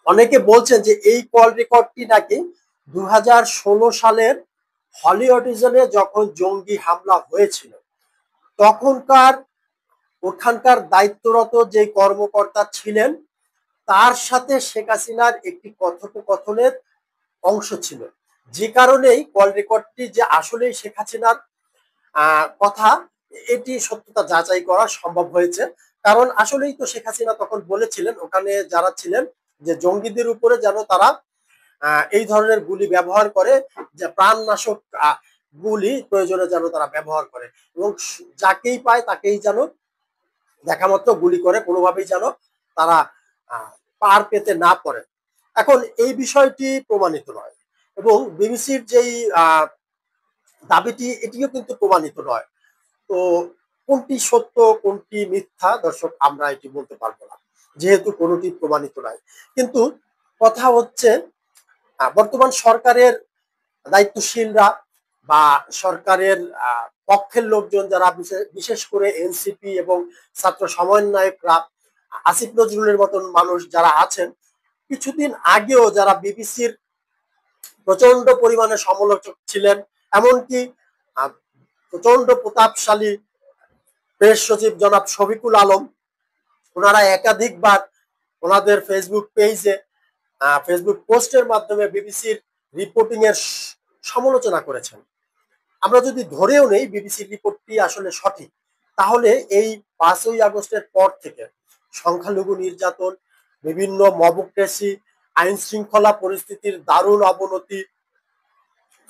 অনেকে বলছেন যে এই কল রেকর্ডটি নাকি 2016 সালের হলি অডিশনে যখন জঙ্গি হামলা হয়েছিল তখনকার ওখানকার দায়িত্বরত যে কর্মকর্তা ছিলেন তার সাথে শেখ হাসিনার একটি কথোপকথনের অংশ ছিল, যে কারণেই কল রেকর্ডটি যে আসলেই শেখ হাসিনার কথা এটি সত্যতা যাচাই করা সম্ভব হয়েছে। কারণ আসলেই তো শেখ হাসিনা তখন বলেছিলেন ওখানে যারা ছিলেন যে জঙ্গিদের উপরে যেন তারা এই ধরনের গুলি ব্যবহার করে, যে প্রাণনাশক গুলি প্রয়োজনে যেন তারা ব্যবহার করে এবং যাকেই পায় তাকেই যেন দেখা মাত্র গুলি করে, কোনোভাবেই যেন তারা পার পেতে না পারে। এখন এই বিষয়টি প্রমাণিত নয় এবং বিবিসির যেই দাবিটি এটিও কিন্তু প্রমাণিত নয়। তো কোনটি সত্য কোনটি মিথ্যা দর্শক আমরা এটি বলতে পারবো না, যেহেতু কোনোটি প্রমাণিত নয়। কিন্তু কথা হচ্ছে বর্তমান সরকারের দায়িত্বশীলরা বা সরকারের পক্ষের লোকজন যারা বিশেষ করে এনসিপি এবং ছাত্র সমন্বয়করা, আসিফ নজরুলের মতন মানুষ যারা আছেন, কিছুদিন আগেও যারা বিবিসির প্রচন্ড পরিমাণে সমালোচক ছিলেন, এমনকি প্রচন্ড প্রতাপশালী প্রেস সচিব জনাব শফিকুল আলম, ওনারা একাধিকবার ওনাদের ফেসবুক পেজে ফেসবুক পোস্টের মাধ্যমে বিবিসির রিপোর্টিং এর সমালোচনা করেছেন। আমরা যদি ধরেও নেই বিবিসির রিপোর্টটি আসলে সঠিক, তাহলে এই 5ই আগস্টের পর থেকে সংখ্যালঘু নির্যাতন, বিভিন্ন মবক্রেসি, আইন শৃঙ্খলা পরিস্থিতির দারুণ অবনতি,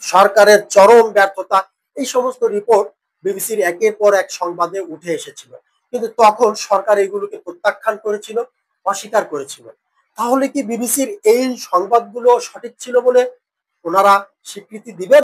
সরকারের চরম ব্যর্থতা, এই সমস্ত রিপোর্ট বিবিসির একের পর এক সংবাদে উঠে এসেছিল। কিন্তু তখন সরকার এগুলোকে প্রত্যাখ্যান করেছিল, অস্বীকার করেছিল। তাহলে কি বিবিসির এই সংবাদগুলো সঠিক ছিল বলে ওনারা স্বীকৃতি দিবেন?